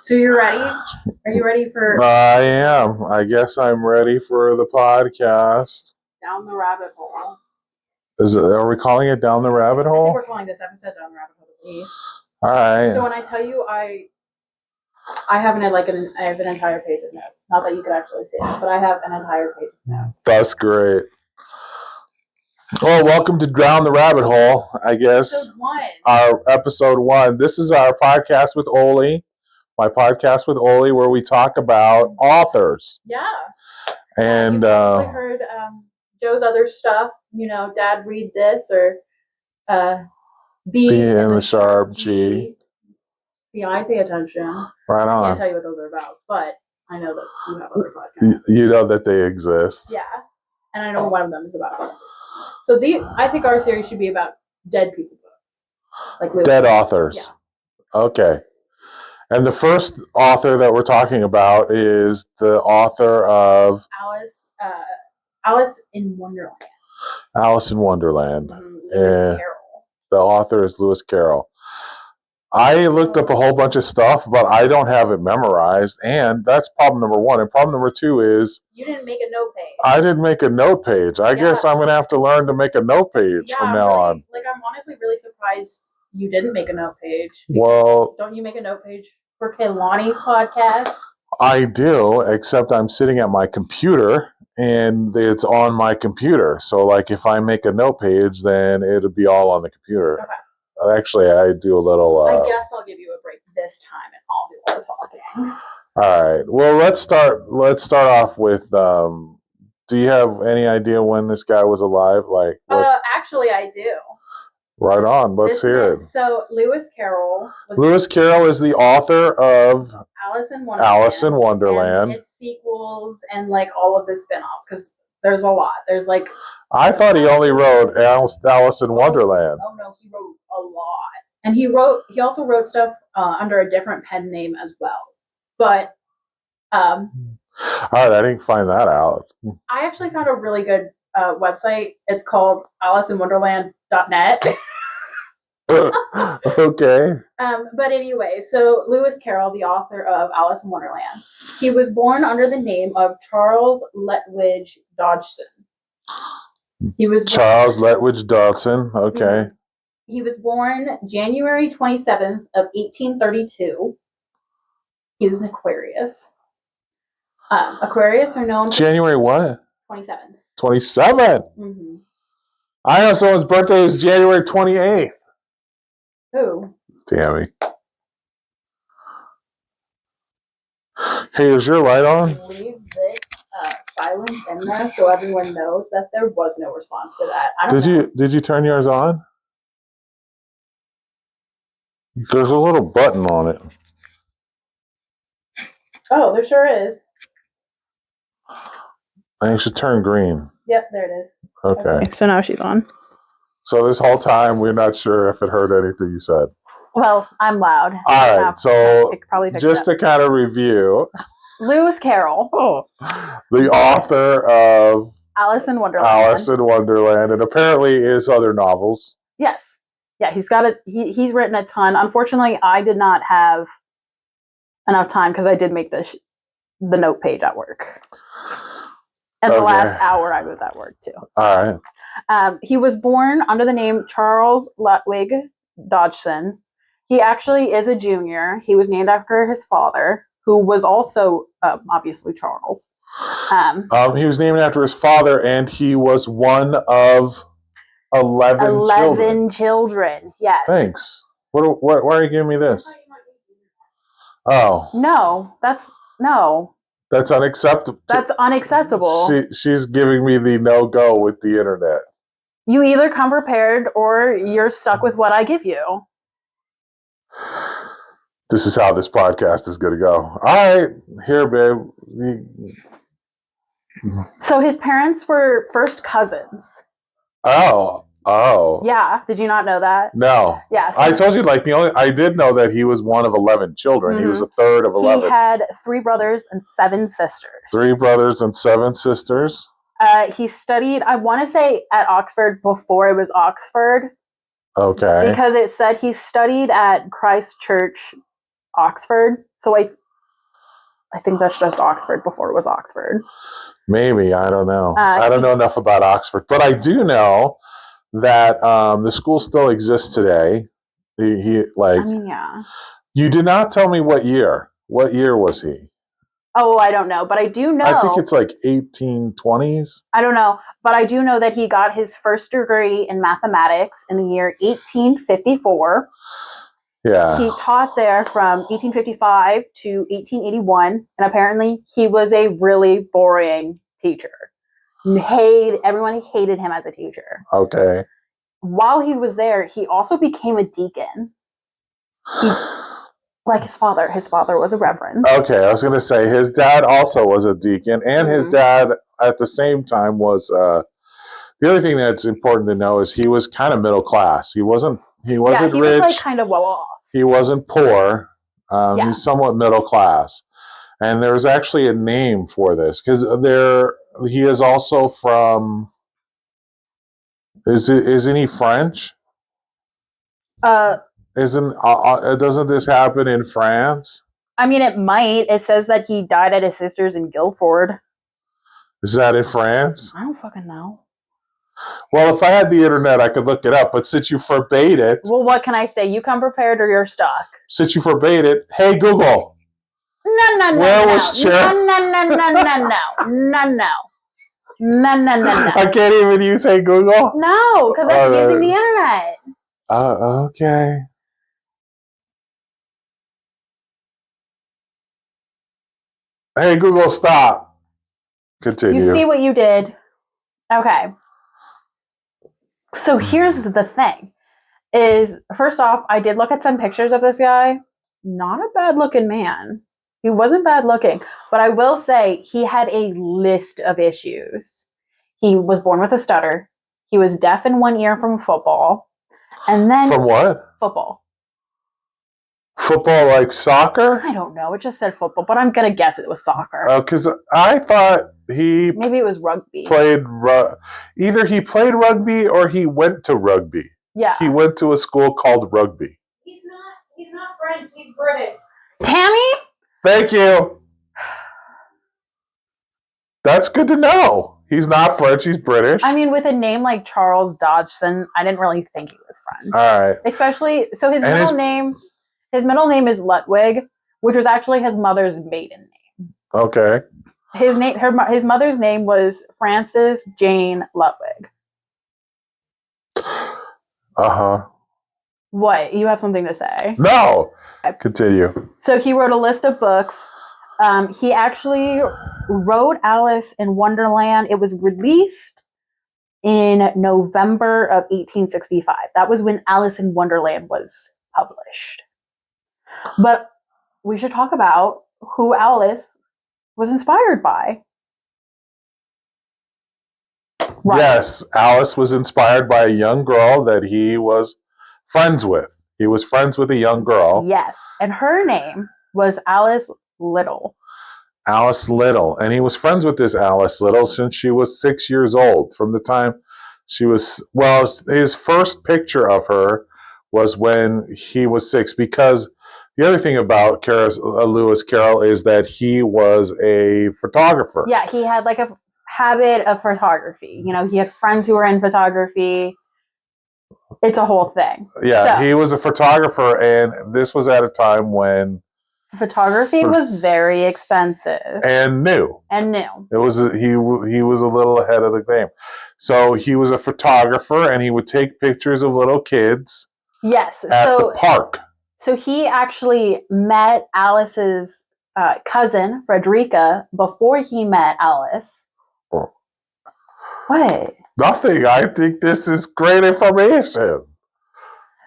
So you're ready? Are you ready for... I am. I guess I'm ready for the podcast. Down the Rabbit Hole. Are we calling it Down the Rabbit I Hole? think we're calling this episode Down the Rabbit Hole at least. All right. So when I tell you I have an entire page of notes. Not that you could actually see it, but I have an entire page of notes. That's great. Well, welcome to Down the Rabbit Hole, I guess. Episode 1. Our episode 1. This is our podcast with Oli. My podcast with Oli, where we talk about authors. Yeah. And you've probably heard Joe's other stuff. You know, Dad, read this, or B and the sharp G. See, I pay attention. Right on. I can't tell you what those are about, but I know that you have other podcasts. You know that they exist. Yeah. And I know one of them is about books. So I think our series should be about dead people books. Like dead authors. Yeah. Okay. And the first author that we're talking about is the author of Alice in Wonderland. Alice in Wonderland. Lewis Carroll. The author is Lewis Carroll. I looked up a whole bunch of stuff, but I don't have it memorized, and that's problem number 1. And problem number 2 is... You didn't make a note page. I didn't make a note page. I guess I'm going to have to learn to make a note page from now on. I'm honestly really surprised you didn't make a note page. Well... Don't you make a note page for Kehlani's podcast? I do, except I'm sitting at my computer, and it's on my computer. So, if I make a note page, then it'll be all on the computer. Okay. Actually, I do a little... I guess I'll give you a break this time, and I'll do all the talking. All right. Well, let's start off with... do you have any idea when this guy was alive? Actually, I do. Right on. Let's hear it. So, Lewis Carroll... Lewis Carroll is the author of... Alice in Wonderland. And its sequels and, all of the spin-offs, because there's a lot. There's, I thought he only wrote Alice in Wonderland. Oh, no, he wrote a lot. And he also wrote stuff under a different pen name as well. But... all right, I didn't find that out. I actually found a really good website. It's called AliceInWonderland.net. Okay. But anyway, so Lewis Carroll, the author of Alice in Wonderland, he was born under the name of Charles Lutwidge Dodgson. Charles Lutwidge Dodgson. Okay. Mm-hmm. He was born January 27th of 1832. He was an Aquarius. Aquarius are known for... January what? 27th. 27th? Mm-hmm. I know someone's birthday is January 28th. Who? Tammy. Hey, is your light on? Leave this silence in there so everyone knows that there was no response to that. Did you turn yours on? There's a little button on it. Oh, there sure is. I think it should turn green. Yep, there it is. Okay. So now she's on. So this whole time, we're not sure if it heard anything you said. Well, I'm loud. All right, so just to kind of review. Lewis Carroll. The author of Alice in Wonderland. And apparently his other novels. Yes. Yeah, he's written a ton. Unfortunately, I did not have enough time because I did make the note page at work. And the last hour I was at work too. All right. He was born under the name Charles Lutwidge Dodgson. He actually is a junior. He was named after his father, who was also obviously Charles. He was named after his father, and he was one of 11 children. Yes. Thanks. Why are you giving me this? Oh. No, That's unacceptable. That's unacceptable. She's giving me the no-go with the internet. You either come prepared or you're stuck with what I give you. This is how this podcast is going to go. All right. Here, babe. So his parents were first cousins. Oh. Yeah. Did you not know that? No. Yeah. So I told you, I did know that he was one of 11 children. Mm-hmm. He was a third of 11. He had 3 brothers and 7 sisters. 3 brothers and 7 sisters. He studied, I want to say, at Oxford before it was Oxford. Okay. Because it said he studied at Christ Church Oxford. So I think that's just Oxford before it was Oxford. Maybe. I don't know. I don't know enough about Oxford. But I do know that the school still exists today. Yeah. You did not tell me what year. What year was he? Oh, I don't know. But I do know. I think it's like 1820s. I don't know. But I do know that he got his first degree in mathematics in the year 1854. Yeah. He taught there from 1855 to 1881, and apparently he was a really boring teacher. Everyone hated him as a teacher. Okay. While he was there, he also became a deacon. Like his father. His father was a reverend. Okay, I was going to say his dad also was a deacon, and his dad at the same time was. The other thing that's important to know is he was kind of middle class. He wasn't rich. Was like kind of well off. He wasn't poor. He's somewhat middle class, and there's actually a name for this because he is also from. Isn't he French? Doesn't this happen in France? I mean, it might. It says that he died at his sister's in Guildford. Is that in France? I don't fucking know. Well, if I had the internet, I could look it up. But since you forbade it... Well, what can I say? You come prepared or you're stuck. Since you forbade it, hey, Google. No. Where was Chair? No. I can't even use hey, Google? No, because I'm using the internet. Okay. Hey, Google, stop. Continue. You see what you did? Okay. So here's the thing. First off, I did look at some pictures of this guy. Not a bad looking man. He wasn't bad looking. But I will say he had a list of issues. He was born with a stutter. He was deaf in one ear from football. And then... From what? Football. Football like soccer? I don't know. It just said football, but I'm going to guess it was soccer. Because I thought he... Maybe it was rugby. Either he played rugby or he went to rugby. Yeah. He went to a school called rugby. He's not French, he's British. Tammy? Thank you. That's good to know. He's not French, he's British. I mean, with a name like Charles Dodgson, I didn't really think he was French. All right. Especially, so his middle name is Ludwig, which was actually his mother's maiden name. Okay. His mother's name was Frances Jane Ludwig. Uh-huh. What? You have something to say? No. Continue. So he wrote a list of books. He actually wrote Alice in Wonderland. It was released in November of 1865. That was when Alice in Wonderland was published. But we should talk about who Alice was inspired by. Right. Yes, Alice was inspired by a young girl that he was friends with. He was friends with a young girl. Yes, and her name was Alice Little. Alice Little. And he was friends with this Alice Little since she was 6 years old. From the time she was... Well, his first picture of her was when he was 6. Because the other thing about Lewis Carroll is that he was a photographer. Yeah, he had like a habit of photography. You know, he had friends who were in photography. It's a whole thing. Yeah, he was a photographer, and this was at a time when photography was very expensive and new. It was he was a little ahead of the game. So he was a photographer, and he would take pictures of little kids. Yes, at the park. So he actually met Alice's cousin Frederica before he met Alice. Oh. What? Nothing. I think this is great information.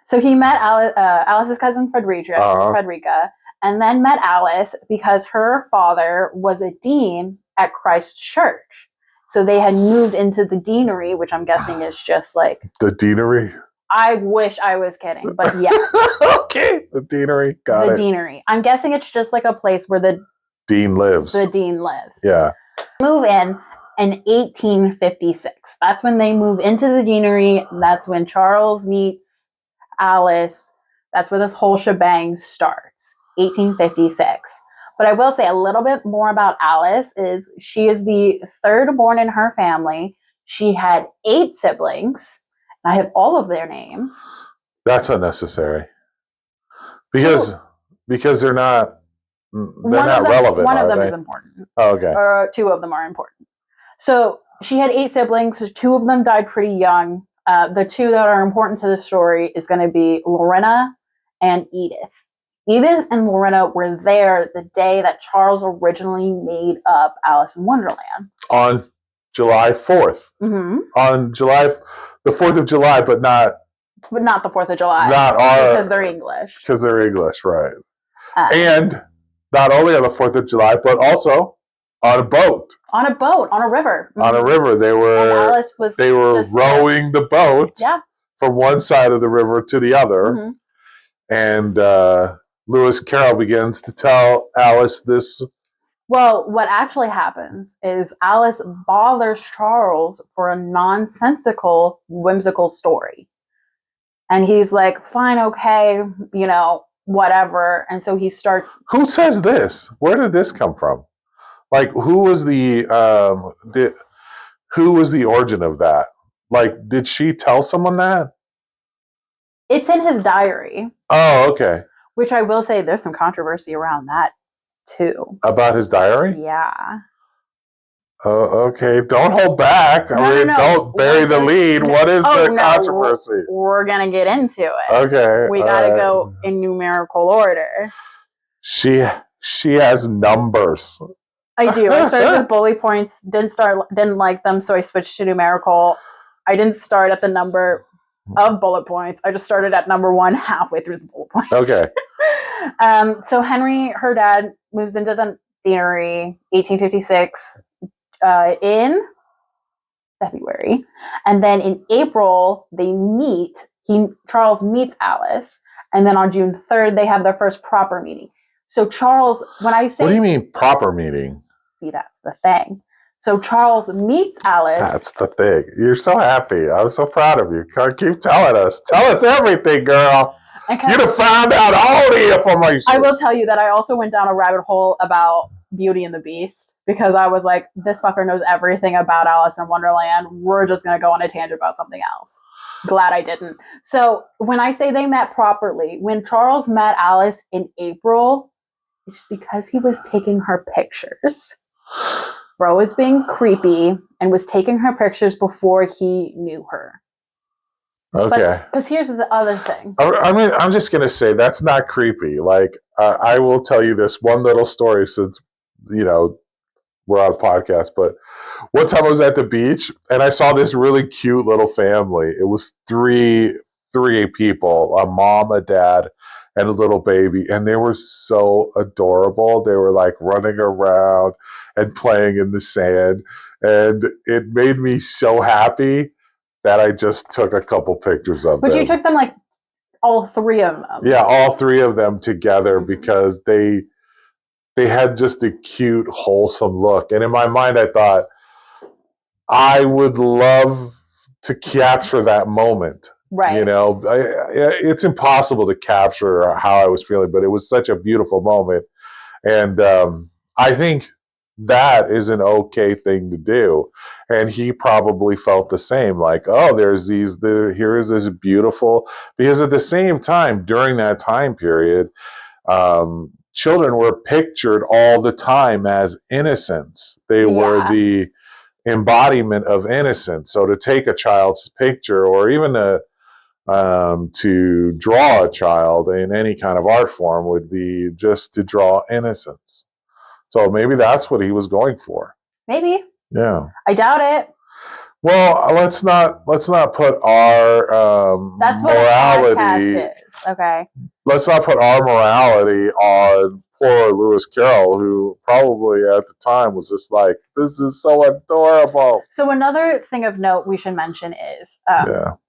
So he met Alice's cousin Frederica, and then met Alice because her father was a dean at Christ Church. So they had moved into the deanery, which I'm guessing is just like... The deanery? I wish I was kidding, but yeah. Okay, the deanery. Got it. The deanery. I'm guessing it's just like a place where the dean lives. The dean lives. Yeah. Move in 1856. That's when they move into the deanery. That's when Charles meets Alice. That's where this whole shebang starts. 1856. But I will say a little bit more about Alice is she is the third born in her family. She had 8 siblings. I have all of their names. That's unnecessary. Because they're not relevant. One of them is important. Oh, okay. Or 2 of them are important. So she had 8 siblings. 2 of them died pretty young. The 2 that are important to the story is going to be Lorena and Edith. Edith and Lorena were there the day that Charles originally made up Alice in Wonderland. On July 4th. Mm-hmm. On the 4th of July, but not the 4th of July. Because they're English. Because they're English, right. And not only on the 4th of July, but also on a boat. On a river. Mm-hmm. On a river. They were rowing the boat from one side of the river to the other. Mm-hmm. And Lewis Carroll begins to tell Alice this. Well, what actually happens is Alice bothers Charles for a nonsensical, whimsical story. And he's like, fine, okay, whatever. And so he starts. Who says this? Where did this come from? Like, who was the origin of that? Like, did she tell someone that? It's in his diary. Oh, okay. Which I will say there's some controversy around that, too. About his diary? Yeah. Okay. Don't hold back. Don't bury the lead. What is the controversy? We're going to get into it. Okay. We got to go in numerical order. She has numbers. I do. I started with bullet points. Didn't like them, so I switched to numerical. I didn't start at the number of bullet points. I just started at number 1 halfway through the bullet points. Okay. So Henry, her dad, moves into the deanery, 1856, in February. And then in April, they meet. Charles meets Alice. And then on June 3rd, they have their first proper meeting. So Charles, when I say... What do you mean proper meeting? See, that's the thing. So Charles meets Alice. That's the thing. You're so happy. I'm so proud of you. Keep telling us. Tell us everything, girl. You'd have found out all the information. I will tell you that I also went down a rabbit hole about Beauty and the Beast because I was like, this fucker knows everything about Alice in Wonderland. We're just going to go on a tangent about something else. Glad I didn't. So when I say they met properly, when Charles met Alice in April, it's because he was taking her pictures. Bro was being creepy and was taking her pictures before he knew her. Okay. Because here's the other thing. I mean, I'm just going to say that's not creepy. Like, I will tell you this one little story since, we're on a podcast. But one time I was at the beach and I saw this really cute little family. It was three people, a mom, a dad, and a little baby. And they were so adorable. They were like running around and playing in the sand. And it made me so happy that I just took a couple pictures of them. But you took them like all 3 of them. Yeah, all 3 of them together because they had just a cute, wholesome look. And in my mind, I thought, I would love to capture that moment. Right. It's impossible to capture how I was feeling, but it was such a beautiful moment. And I think that is an okay thing to do. And he probably felt the same, like, oh, here is this beautiful, because at the same time, during that time period, children were pictured all the time as innocents. They were the embodiment of innocence. So to take a child's picture or even to draw a child in any kind of art form would be just to draw innocence. So maybe that's what he was going for. Maybe. Yeah. I doubt it. Well, let's not put our that's what morality. A podcast is. Okay. Let's not put our morality on poor Lewis Carroll, who probably at the time was just like, "This is so adorable." So another thing of note we should mention is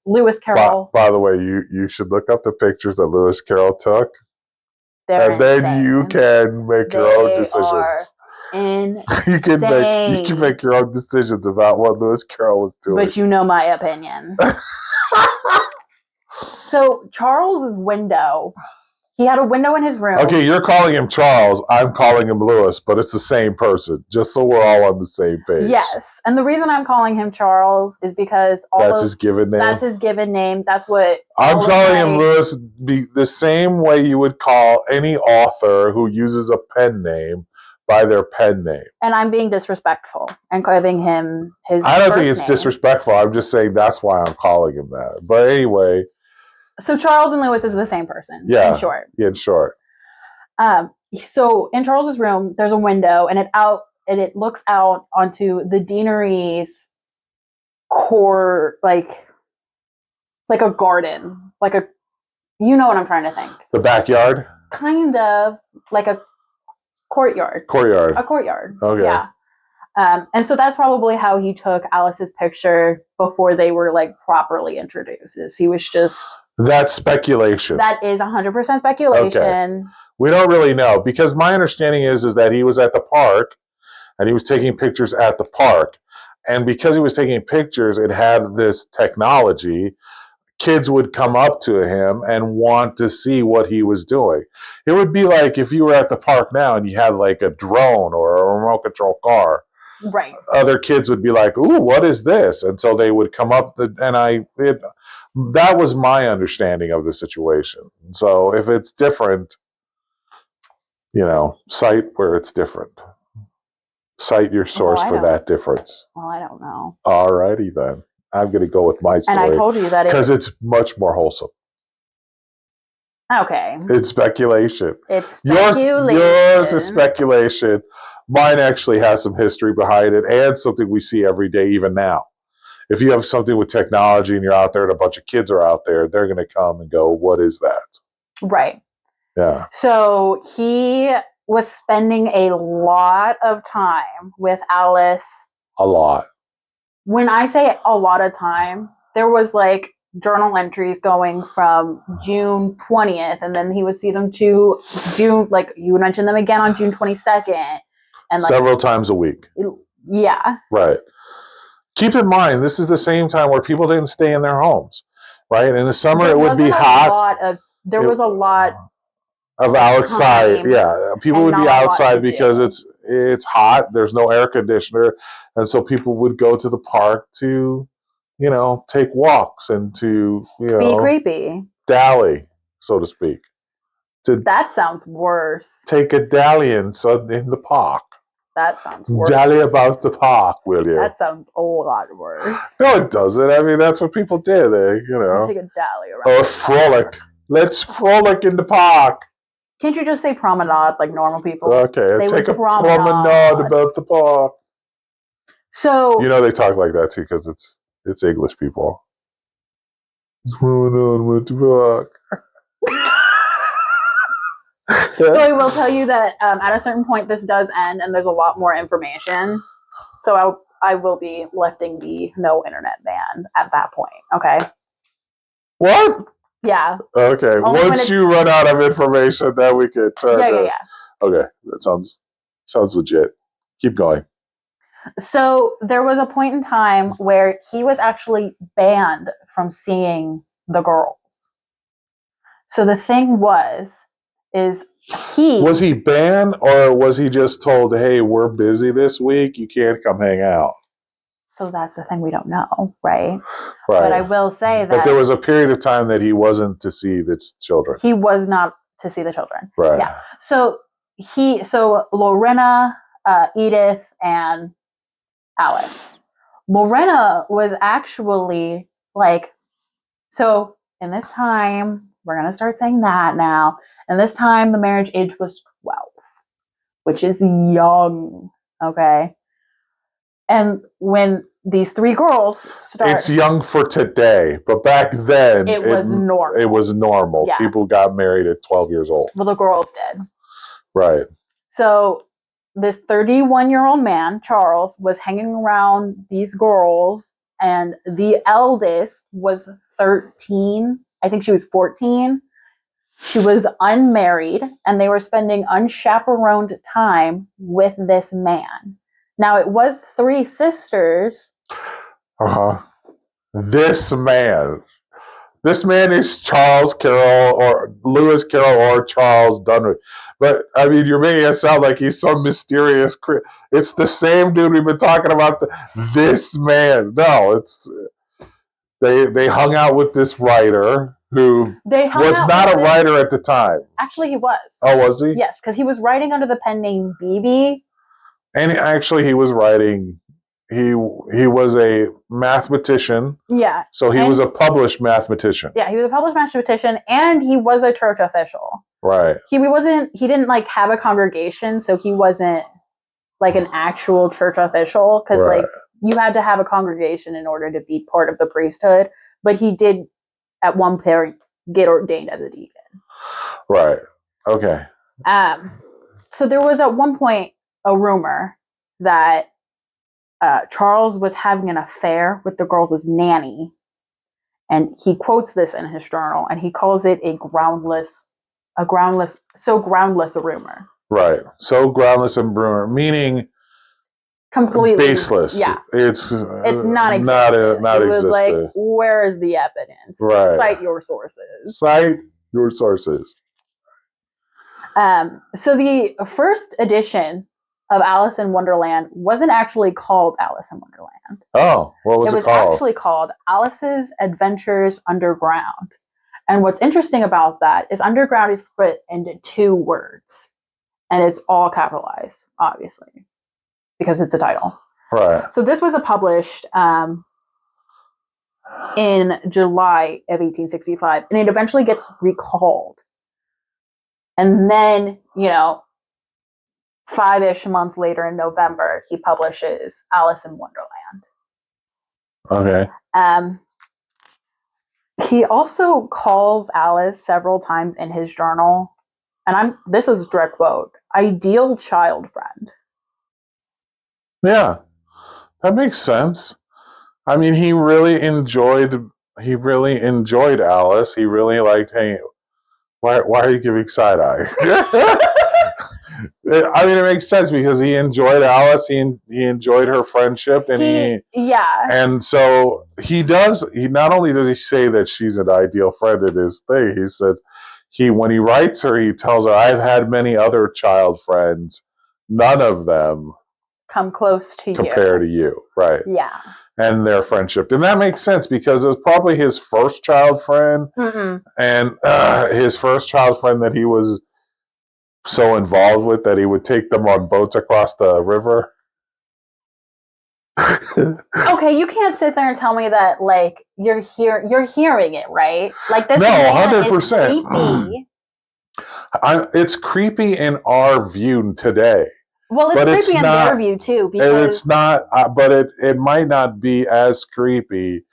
Lewis Carroll. By the way, you should look up the pictures that Lewis Carroll took. They're and then insane. you can make your own decisions. You can make your own decisions about what Lewis Carroll was doing. But you know my opinion. So Charles's window, He had a window in his room. Okay, you're calling him Charles. I'm calling him Lewis, but it's the same person, just so we're all on the same page. Yes. And the reason I'm calling him Charles is because That's his given name? That's his given name. That's what I'm calling him Lewis the same way you would call any author who uses a pen name by their pen name. And I'm being disrespectful and giving him his I don't think it's name. disrespectful. I'm just saying that's why I'm calling him that. But anyway. So Charles and Lewis is the same person, yeah, in short. In short. So in Charles's room, there's a window, and it looks out onto the deanery's core, like a garden, you know what I'm trying to think. The backyard? Kind of like a courtyard. A courtyard. Okay. Yeah. And so that's probably how he took Alice's picture before they were properly introduced. He was just. That's speculation. That is 100% speculation. Okay. We don't really know, because my understanding is that he was at the park and he was taking pictures at the park. And because he was taking pictures, it had this technology. Kids would come up to him and want to see what he was doing. It would be like if you were at the park now and you had a drone or a remote control car. Right. Other kids would be like, "Ooh, what is this?" And so they would come up, that was my understanding of the situation. So if it's different, cite where it's different. Cite your source for that difference. Well, I don't know. All righty then. I'm going to go with my story. And I told you that because it's much more wholesome. Okay. It's speculation. It's speculation. Yours is speculation. Mine actually has some history behind it and something we see every day, even now. If you have something with technology and you're out there and a bunch of kids are out there, they're going to come and go, what is that? Right. Yeah. So he was spending a lot of time with Alice. A lot. When I say a lot of time, there was journal entries going from June 20th, and then he would see them to June, you would mention them again on June 22nd. And several times a week. Yeah. Right. Keep in mind, this is the same time where people didn't stay in their homes, right? In the summer, it would be hot. There was a lot of outside. Yeah, people would be outside because it's hot. There's no air conditioner, and so people would go to the park to, take walks and to be creepy, dally, so to speak. That sounds worse. Take a dalliance in the park. That sounds worse. Dally about the park, will you? That sounds a lot worse. No, it doesn't. I mean, that's what people did. They, take a dally around. Or frolic. Let's frolic in the park. Can't you just say promenade like normal people? Okay, take a promenade about the park. So they talk like that too because it's English people. Promenade with the park. So I will tell you that at a certain point this does end and there's a lot more information. So I will be lifting the no internet ban at that point. Okay. What? Yeah. Okay. Only once you run out of information, then we could turn. Yeah. Okay, that sounds legit. Keep going. So there was a point in time where he was actually banned from seeing the girls. So the thing was he banned, or was he just told, hey, we're busy this week, you can't come hang out? So that's the thing we don't know, right? Right. But I will say that. But there was a period of time that he wasn't to see the children. He was not to see the children. Right. Yeah. So Lorena, Edith, and Alice. Lorena was actually so in this time, we're going to start saying that now. And this time, the marriage age was 12, which is young, okay? And when these three girls start... It's young for today, but back then... It was normal. It was normal. Yeah. People got married at 12 years old. Well, the girls did. Right. So this 31-year-old man, Charles, was hanging around these girls, and the eldest was 13. I think she was 14. She was unmarried, and they were spending unchaperoned time with this man. Now, it was three sisters. Uh-huh. This man. This man is Charles Carroll or Lewis Carroll or Charles Dunwoody. But I mean, you're making it sound like he's some mysterious. It's the same dude we've been talking about. This man. No, it's they hung out with this writer who was not a writer at the time. Actually, he was. Oh, was he? Yes, because he was writing under the pen name BB. And actually, he was writing. He was a mathematician. Yeah. So he was a published mathematician. Yeah, he was a published mathematician, and he was a church official. Right. He didn't like have a congregation, so he wasn't like an actual church official, because like you had to have a congregation in order to be part of the priesthood. But he did at one point get ordained as a deacon. Right. Okay. So there was at one point a rumor that Charles was having an affair with the girl's nanny, and he quotes this in his journal, and he calls it so groundless a rumor. Right. So groundless and rumor, meaning completely baseless. Yeah. It's not existent. Not it was existent. like, where is the evidence? Right. Cite your sources. Cite your sources. So the first edition of Alice in Wonderland wasn't actually called Alice in Wonderland. Oh, what was it called? It was actually called Alice's Adventures Underground. And what's interesting about that is underground is split into 2 words. And it's all capitalized, obviously, because it's a title. Right. So this was published in July of 1865, and it eventually gets recalled. And then, 5-ish months later in November, he publishes Alice in Wonderland. Okay. He also calls Alice several times in his journal, and this is a direct quote, ideal child friend. Yeah, that makes sense. I mean, he really enjoyed Alice. He really liked, hey, why are you giving side eye? I mean, it makes sense because he enjoyed Alice. He enjoyed her friendship, and and so he does. He not only does he say that she's an ideal friend in his thing. He says when he writes her, he tells her, "I've had many other child friends. None of them come close to compare to you." Right? Yeah. And their friendship, and that makes sense because it was probably his first child friend, and his first child friend that he was so involved with that he would take them on boats across the river. Okay, you can't sit there and tell me that like you're hearing it, right? Like this. No, 100%. Creepy. It's creepy in our view today. Well, it's creepy in their view too, because it's not. But it might not be as creepy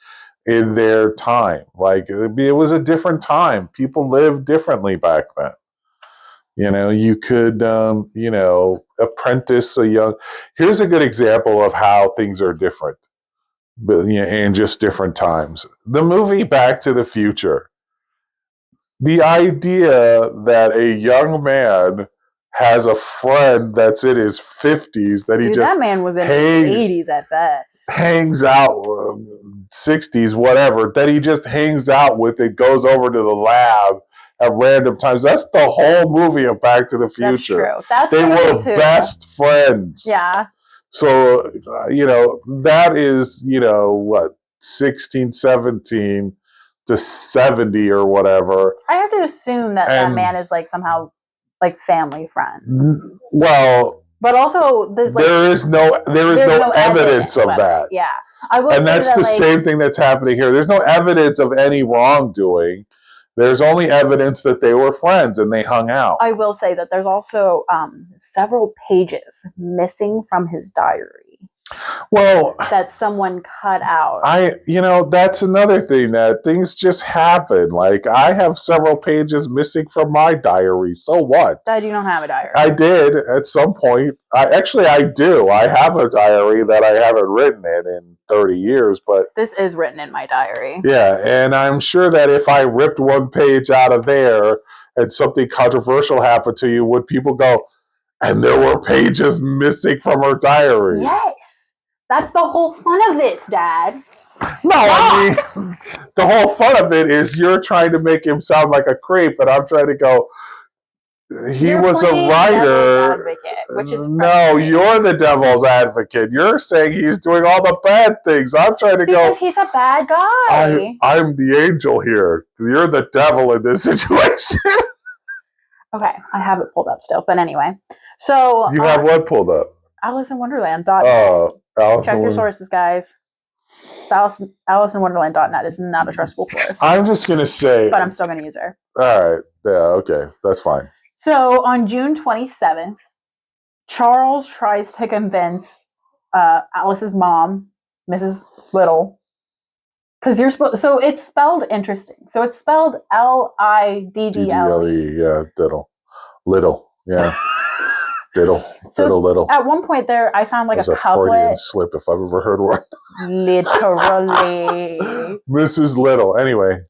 in their time. Like it was a different time. People lived differently back then. You could, apprentice a young. Here's a good example of how things are different, but in just different times. The movie Back to the Future. The idea that a young man has a friend that's in his 50s that that man was in his 80s at best. Hangs out, 60s, whatever, that he just hangs out with and goes over to the lab at random times. That's the whole movie of Back to the Future. That's they true. were best friends. Yeah. So, that is, 16, 17 to 70 or whatever. I have to assume that man is like somehow like family friend. Well, but also there is no evidence of that. Yeah. And that's the same thing that's happening here. There's no evidence of any wrongdoing. There's only evidence that they were friends and they hung out. I will say that there's also several pages missing from his diary. Well, that someone cut out. That's another thing, that things just happen. Like I have several pages missing from my diary. So what? Dad, you don't have a diary. I did at some point. I do. I have a diary that I haven't written in 30 years, but this is written in my diary. Yeah, and I'm sure that if I ripped one page out of there and something controversial happened to you, would people go, and there were pages missing from her diary? Yes. That's the whole fun of this, Dad. No, I mean, the whole fun of it is you're trying to make him sound like a creep, and I'm trying to go, he You're was a playing writer. devil's advocate, which is No, frustrating. you're the devil's advocate. You're saying he's doing all the bad things. I'm trying to Because go, he's a bad guy. I'm the angel here. You're the devil in this situation. Okay, I have it pulled up still, but anyway. So You have what pulled up? AliceInWonderland.net. Oh, Check your sources, guys. AliceInWonderland.net is not a trustable source, I'm just going to say. but I'm still going to use her. All right. Yeah, okay. That's fine. So on June 27th, Charles tries to convince Alice's mom, Mrs. Little, because you're supposed. So it's spelled interesting. So it's spelled Liddle. DDLE, yeah, diddle. Little, yeah. Diddle, So diddle, little. At one point there, I found like That's a Freudian couplet. slip if I've ever heard one. Literally. Mrs. Little. Anyway,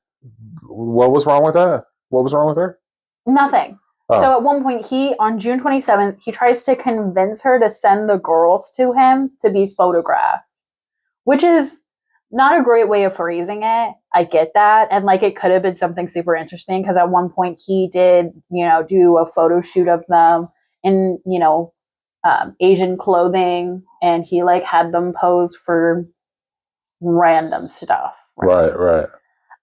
what was wrong with that? What was wrong with her? Nothing. Oh. So at one point, on June 27th, he tries to convince her to send the girls to him to be photographed, which is not a great way of phrasing it. I get that. And like, it could have been something super interesting because at one point he did, do a photo shoot of them in, Asian clothing, and he like had them pose for random stuff. Right.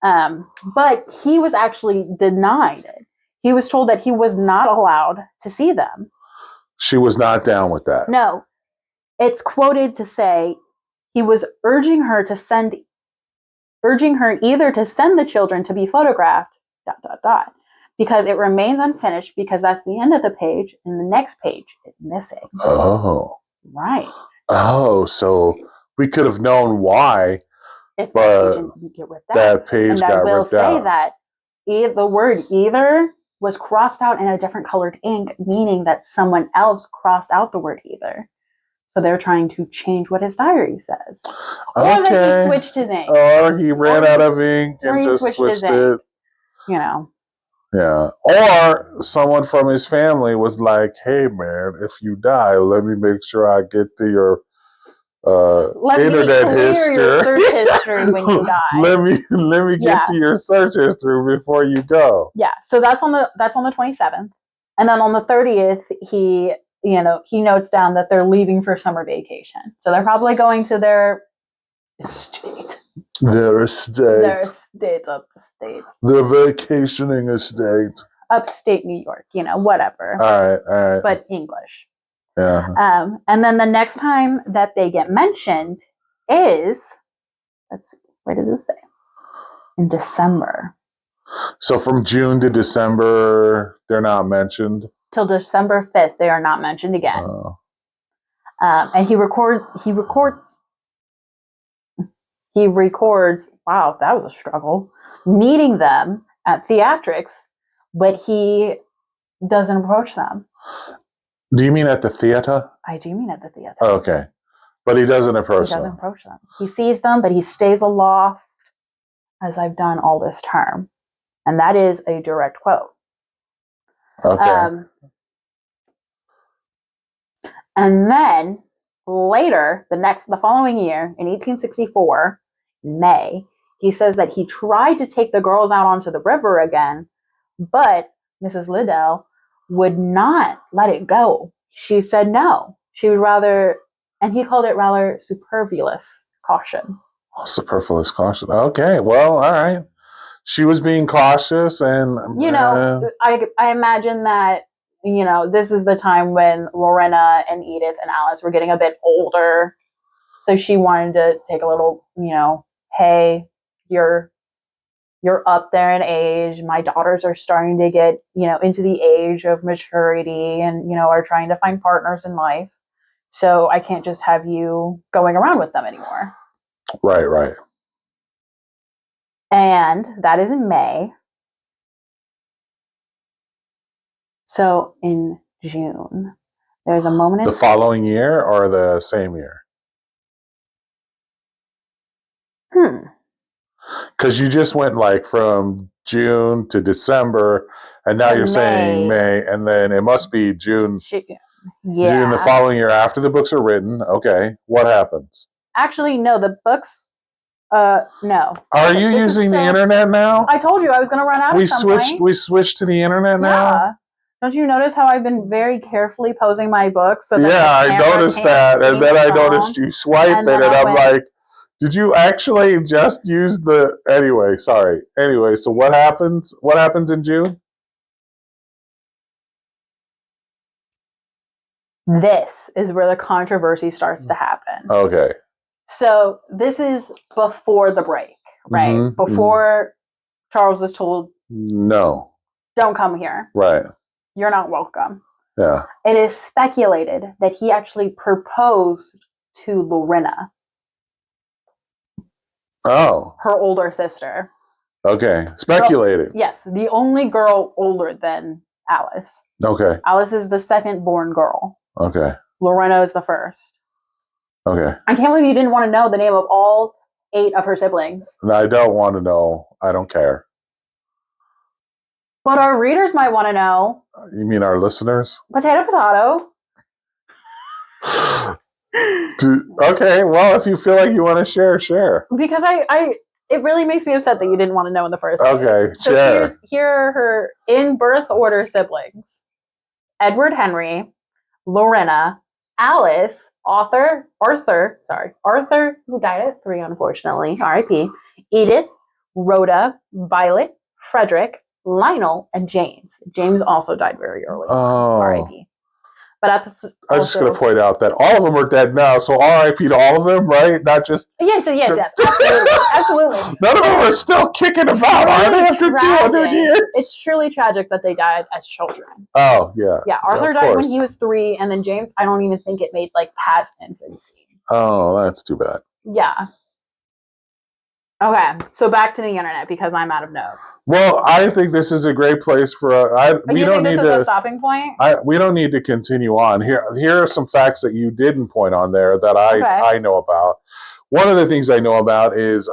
But he was actually denied it. He was told that he was not allowed to see them. She was not down with that. No. It's quoted to say he was urging her either to send the children to be photographed, ... because it remains unfinished because that's the end of the page and the next page is missing. Oh. Right. Oh, so we could have known why, if but that page got ripped out. And I will say that the word either was crossed out in a different colored ink, meaning that someone else crossed out the word either. So they're trying to change what his diary says. Okay. Or that he switched his ink. Or he ran out of ink and just switched it. Yeah. Or someone from his family was like, hey, man, if you die, let me make sure I get to your internet history. Your search history when you die. let me get to your search history before you go. Yeah. So that's on the 27th. And then on the 30th, he notes down that they're leaving for summer vacation. So they're probably going to their estate. Their estate. Their estate upstate. Their vacationing estate. Upstate New York, whatever. All right. But English. Yeah. And then the next time that they get mentioned is, let's see, where does it say? In December. So from June to December, they're not mentioned? Till December 5th, they are not mentioned again. And he records, wow, that was a struggle, meeting them at theatrics, but he doesn't approach them. Do you mean at the theater? I do mean at the theater. Oh, okay. But he doesn't approach them. He doesn't approach them. He sees them, but he stays aloft, as I've done all this term. And that is a direct quote. Okay. And then later, the following year, in 1864, May, he says that he tried to take the girls out onto the river again, but Mrs. Liddell would not let it go. She said no. She would rather, and he called it rather superfluous caution. Oh, superfluous caution. Okay, well, all right. She was being cautious, and I imagine that this is the time when Lorena and Edith and Alice were getting a bit older, so she wanted to take a little, hey, you're up there in age. My daughters are starting to get into the age of maturity, and are trying to find partners in life. So I can't just have you going around with them anymore. Right. And that is in May. So in June, there's a moment. The following year or the same year? Because you just went like from June to December, and now you're saying May, and then it must be June. Yeah. June the following year after the books are written. Okay, what happens? Actually, no. The books No. Are you This is using the still- internet now? I told you I was going to run out We at some switched. point. We switched to the internet now. Yeah. Don't you notice how I've been very carefully posing my books? So that Yeah, the I camera noticed can't that, see and then my I phone. noticed you swiped And it, then and I I'm went- like, did you actually just use the? Anyway, sorry. Anyway, so what happens? What happens in June? This is where the controversy starts to happen. Okay. So this is before the break, right? Mhm, Before Charles is told, No. don't come here. Right. You're not welcome. Yeah. It is speculated that he actually proposed to Lorena, Oh. her older sister. Okay. Speculated. Yes, the only girl older than Alice. Okay. Alice is the second born girl. Okay. Lorena is the first. Okay. I can't believe you didn't want to know the name of all 8 of her siblings. I don't want to know. I don't care. But our readers might want to know. You mean our listeners? Potato, potato. Okay. Well, if you feel like you want to share, share. Because it really makes me upset that you didn't want to know in the first place. Okay, So share. here are her in birth order siblings: Edward Henry, Lorena, Alice, Arthur, who died at 3, unfortunately, R.I.P., Edith, Rhoda, Violet, Frederick, Lionel, and James. James also died very early, Oh. R.I.P. But at the, I'm just going to point out that all of them are dead now, so RIP to all of them, right? Not just... yes, absolutely. None of them are still kicking about, are they, after 200 years? It's truly tragic that they died as children. Oh, yeah. Yeah, Arthur of died when course. he was 3, and then James, I don't even think it made past infancy. Oh, that's too bad. Yeah. Okay, so back to the internet because I'm out of notes. Well, I think this is a great place for... we don't need this is a to... stopping point? We don't need to continue on. Here are some facts that you didn't point on there that I know about. One of the things I know about is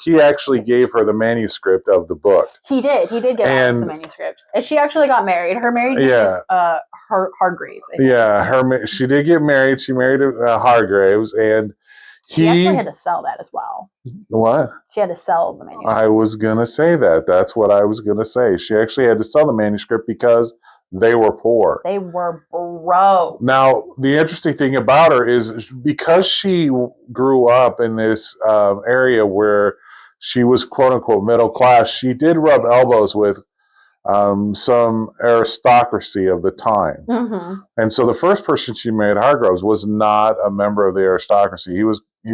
he actually gave her the manuscript of the book. He did get Alice the manuscript. And she actually got married. Her married name is Hargreaves. I think. Yeah, she did get married. She married Hargreaves, and she actually had to sell that as well. What? She had to sell the manuscript. I was going to say that. That's what I was going to say. She actually had to sell the manuscript because they were poor. They were broke. Now, the interesting thing about her is because she grew up in this area where she was quote-unquote middle class, she did rub elbows with some aristocracy of the time. Mm-hmm. And so the first person she married, Hargreaves, was not a member of the aristocracy. He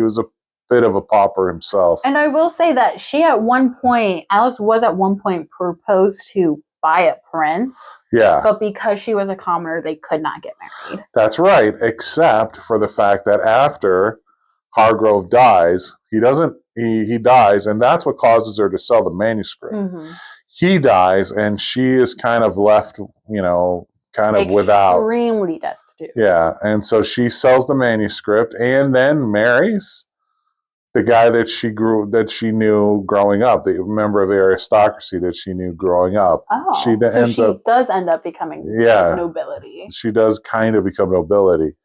was a bit of a pauper himself. And I will say that Alice was at one point proposed to by a prince. Yeah. But because she was a commoner, they could not get married. That's right, except for the fact that after Hargrove dies, he dies, and that's what causes her to sell the manuscript. Mm-hmm. He dies, and she is kind of left, without. Extremely destitute. Yeah, and so she sells the manuscript and then marries the guy that she knew growing up, the member of the aristocracy that she knew growing up. Oh, she does end up becoming nobility. She does kind of become nobility.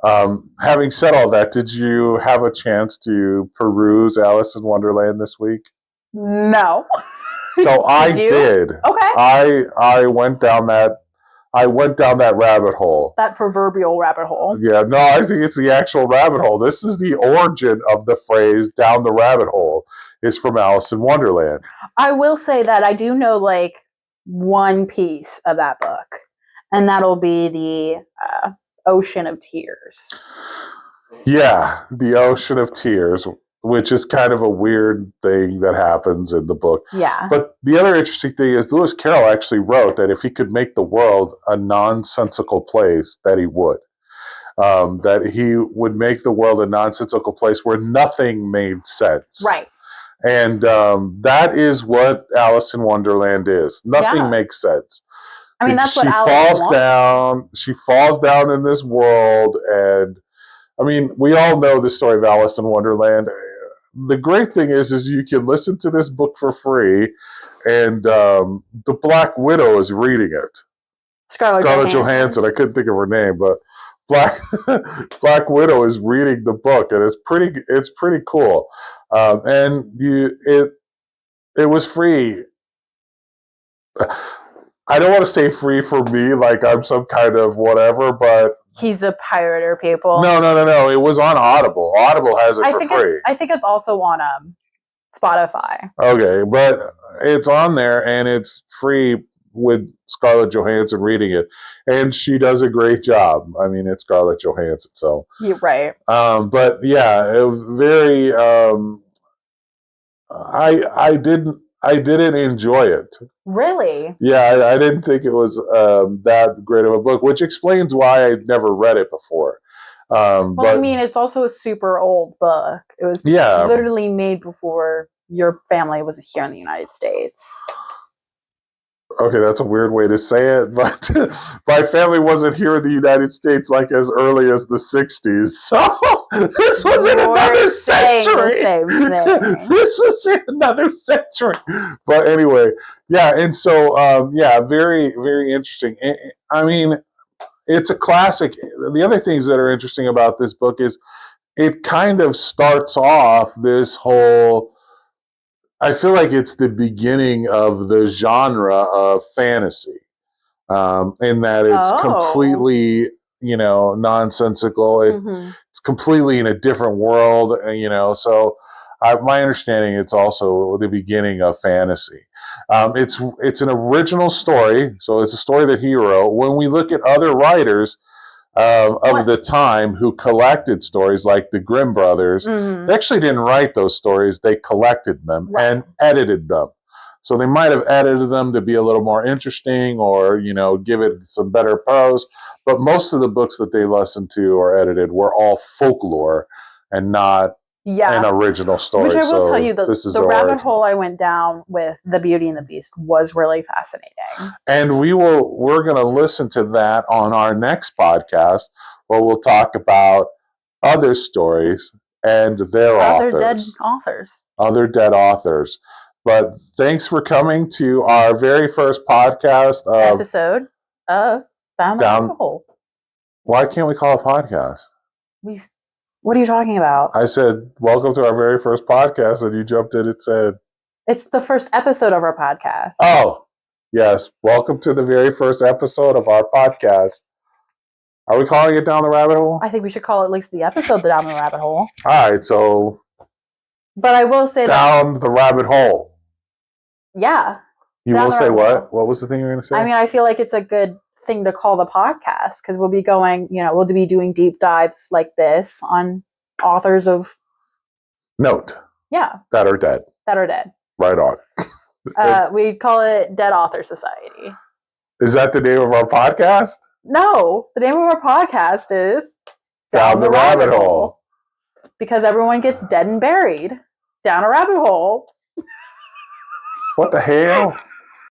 Having said all that, did you have a chance to peruse Alice in Wonderland this week? No. So I did. Okay. I went down that rabbit hole. That proverbial rabbit hole. Yeah, no, I think it's the actual rabbit hole. This is the origin of the phrase "down the rabbit hole." Is from Alice in Wonderland. I will say that I do know one piece of that book, and that'll be the Ocean of Tears. Yeah, the Ocean of Tears, which is kind of a weird thing that happens in the book. Yeah. But the other interesting thing is Lewis Carroll actually wrote that if he could make the world a nonsensical place, that he would. That he would make the world a nonsensical place where nothing made sense. Right. And that is what Alice in Wonderland is. Nothing makes sense. I mean, that's what Alice wants. She falls down in this world, and I mean, we all know the story of Alice in Wonderland. The great thing is you can listen to this book for free, and the Black Widow is reading it. Scarlett Johansson. I couldn't think of her name, but Black Black Widow is reading the book, and it's pretty cool. And it was free. I don't want to say free for me, like I'm some kind of whatever, but He's a pirater, people. no. It was on Audible. Audible has it for free. I think it's also on Spotify. Okay, but it's on there and it's free with Scarlett Johansson reading it, and she does a great job. I mean, it's Scarlett Johansson, so You're right. But yeah, it was very. I didn't enjoy it. Really? Yeah, I didn't think it was that great of a book, which explains why I never read it before. Well, But I mean, it's also a super old book. It was yeah, literally made before your family was here in the United States. okay, that's a weird way to say it, but my family wasn't here in the United States like as early as the 60s. So this was in another century. This was in another century. But anyway, yeah, and so yeah, very, very interesting. I mean, it's a classic. The other things that are interesting about this book is it kind of starts off this whole. I feel like it's the beginning of the genre of fantasy, in that it's completely, nonsensical. It's completely in a different world, So, my understanding, it's also the beginning of fantasy. It's an original story, so it's a story that he wrote. When we look at other writers of the time who collected stories like the Grimm brothers, they actually didn't write those stories. They collected them and edited them. So they might have edited them to be a little more interesting or, give it some better prose. But most of the books that they listened to or edited were all folklore and not an original story. Which I will tell you, the rabbit origin. hole I went down with The Beauty and the Beast was really fascinating. And we're going to listen to that on our next podcast, where we'll talk about other stories and their authors. Other dead authors. But thanks for coming to our very first podcast episode of Down the Rabbit Hole. Why can't we call it podcast? What are you talking about? I said, welcome to our very first podcast, and you jumped in and said... It's the first episode of our podcast. Oh, yes. Welcome to the very first episode of our podcast. Are we calling it Down the Rabbit Hole? I think we should call at least the episode the Down the Rabbit Hole. All right, so... But I will say Down the Rabbit Hole. Yeah. You will say what? What was the thing you were going to say? I mean, I feel like it's a good thing to call the podcast, because we'll be going, we'll be doing deep dives like this on authors of note. Yeah. That are dead. Right on. We call it Dead Author Society. Is that the name of our podcast? No, the name of our podcast is Down the Rabbit Hole. Because everyone gets dead and buried down a rabbit hole. What the hell?